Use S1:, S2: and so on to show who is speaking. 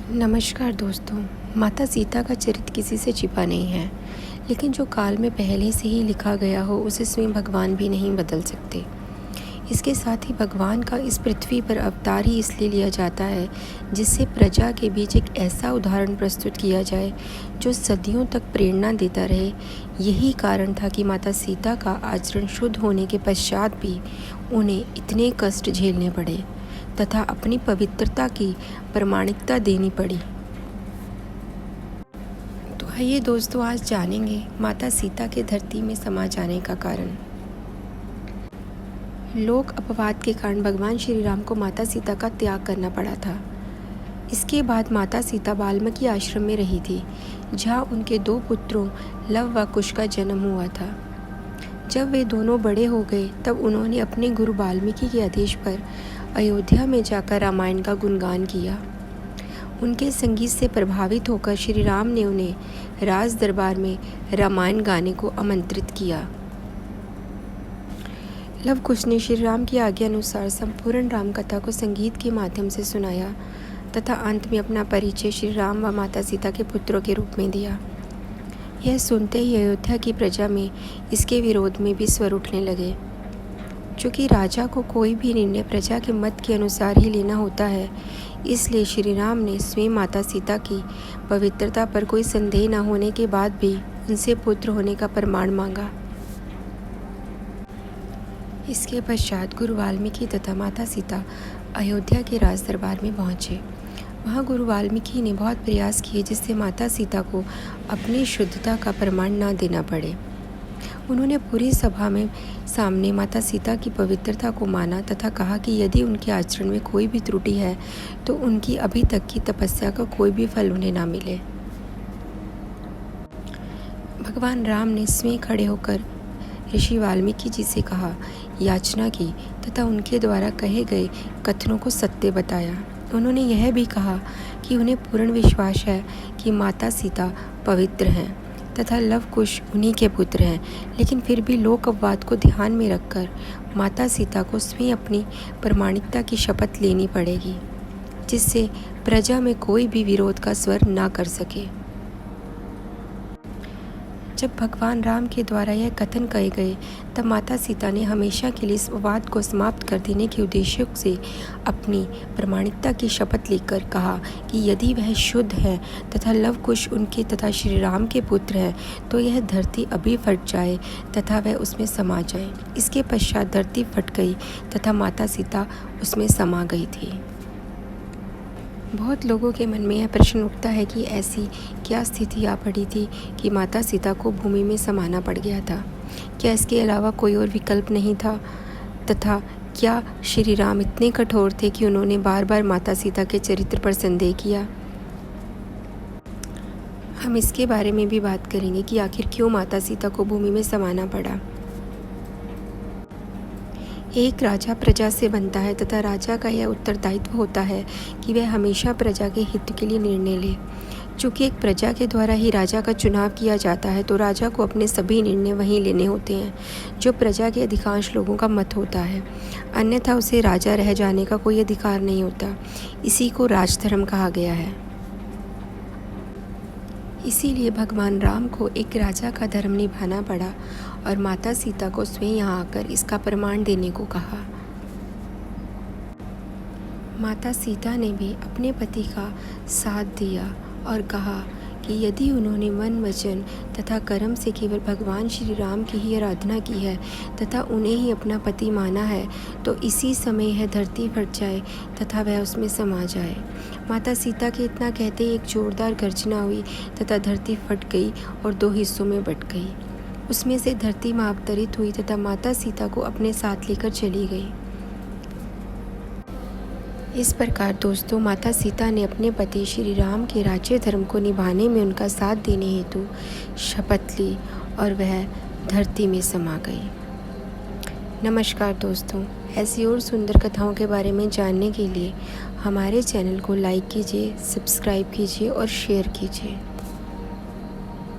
S1: नमस्कार दोस्तों। माता सीता का चरित्र किसी से छिपा नहीं है, लेकिन जो काल में पहले से ही लिखा गया हो उसे स्वयं भगवान भी नहीं बदल सकते। इसके साथ ही भगवान का इस पृथ्वी पर अवतार ही इसलिए लिया जाता है जिससे प्रजा के बीच एक ऐसा उदाहरण प्रस्तुत किया जाए जो सदियों तक प्रेरणा देता रहे। यही कारण था कि माता सीता का आचरण शुद्ध होने के पश्चात भी उन्हें इतने कष्ट झेलने पड़े तथा अपनी पवित्रता की प्रामाणिकता देनी पड़ी। तो आइए दोस्तों, आज जानेंगे माता सीता के धरती में समा जाने का कारण। लोक अपवाद के कारण भगवान श्री राम को माता सीता का त्याग करना पड़ा था। इसके बाद माता सीता वाल्मीकि आश्रम में रही थी, जहाँ उनके 2 पुत्रों लव व कुश का जन्म हुआ था। जब वे दोनों बड़े हो गए तब उन्होंने अपने गुरु वाल्मीकि के आदेश पर अयोध्या में जाकर रामायण का गुणगान किया। उनके संगीत से प्रभावित होकर श्री राम ने उन्हें राज दरबार में रामायण गाने को आमंत्रित किया। लव कुश ने श्री राम की आज्ञा अनुसार संपूर्ण राम कथा को संगीत के माध्यम से सुनाया तथा अंत में अपना परिचय श्री राम व माता सीता के पुत्रों के रूप में दिया। यह सुनते ही अयोध्या की प्रजा में इसके विरोध में भी स्वर उठने लगे। चूँकि राजा को कोई भी निर्णय प्रजा के मत के अनुसार ही लेना होता है, इसलिए श्री राम ने स्वयं माता सीता की पवित्रता पर कोई संदेह न होने के बाद भी उनसे पुत्र होने का प्रमाण मांगा। इसके पश्चात गुरु वाल्मीकि तथा माता सीता अयोध्या के राज दरबार में पहुँचे। वहाँ गुरु वाल्मीकि ने बहुत प्रयास किए जिससे माता सीता को अपनी शुद्धता का प्रमाण न देना पड़े। उन्होंने पूरी सभा में सामने माता सीता की पवित्रता को माना तथा कहा कि यदि उनके आचरण में कोई भी त्रुटि है तो उनकी अभी तक की तपस्या का कोई भी फल उन्हें ना मिले। भगवान राम ने स्वयं खड़े होकर ऋषि वाल्मीकि जी से कहा, याचना की तथा उनके द्वारा कहे गए कथनों को सत्य बताया। उन्होंने यह भी कहा कि उन्हें पूर्ण विश्वास है कि माता सीता पवित्र हैं तथा लव कुश उन्हीं के पुत्र हैं, लेकिन फिर भी लोक अपवाद को ध्यान में रखकर माता सीता को स्वयं अपनी प्रामाणिकता की शपथ लेनी पड़ेगी, जिससे प्रजा में कोई भी विरोध का स्वर ना कर सके। जब भगवान राम के द्वारा यह कथन कहे गए तब माता सीता ने हमेशा के लिए इस वाद को समाप्त कर देने के उद्देश्य से अपनी प्रामाणिकता की शपथ लेकर कहा कि यदि वह शुद्ध है तथा लव कुश उनके तथा श्री राम के पुत्र हैं तो यह धरती अभी फट जाए तथा वह उसमें समा जाए। इसके पश्चात धरती फट गई तथा माता सीता उसमें समा गई थी। बहुत लोगों के मन में यह प्रश्न उठता है कि ऐसी क्या स्थिति आ पड़ी थी कि माता सीता को भूमि में समाना पड़ गया था। क्या इसके अलावा कोई और विकल्प नहीं था तथा क्या श्री राम इतने कठोर थे कि उन्होंने बार बार माता सीता के चरित्र पर संदेह किया। हम इसके बारे में भी बात करेंगे कि आखिर क्यों माता सीता को भूमि में समाना पड़ा। एक राजा प्रजा से बनता है तथा राजा का यह उत्तरदायित्व होता है कि वह हमेशा प्रजा के हित के लिए निर्णय ले। चूँकि एक प्रजा के द्वारा ही राजा का चुनाव किया जाता है तो राजा को अपने सभी निर्णय वहीं लेने होते हैं जो प्रजा के अधिकांश लोगों का मत होता है, अन्यथा उसे राजा रह जाने का कोई अधिकार नहीं होता। इसी को राजधर्म कहा गया है। इसीलिए भगवान राम को एक राजा का धर्म निभाना पड़ा और माता सीता को स्वयं यहाँ आकर इसका प्रमाण देने को कहा। माता सीता ने भी अपने पति का साथ दिया और कहा कि यदि उन्होंने मन वचन तथा कर्म से केवल भगवान श्री राम की ही आराधना की है तथा उन्हें ही अपना पति माना है तो इसी समय यह धरती फट जाए तथा वह उसमें समा जाए। माता सीता के इतना कहते ही एक जोरदार गर्जना हुई तथा धरती फट गई और 2 हिस्सों में बट गई। उसमें से धरती माँ अवतरित हुई तथा माता सीता को अपने साथ लेकर चली गई। इस प्रकार दोस्तों, माता सीता ने अपने पति श्री राम के राज्य धर्म को निभाने में उनका साथ देने हेतु शपथ ली और वह धरती में समा गई। नमस्कार दोस्तों, ऐसी और सुंदर कथाओं के बारे में जानने के लिए हमारे चैनल को लाइक कीजिए, सब्सक्राइब कीजिए और शेयर कीजिए।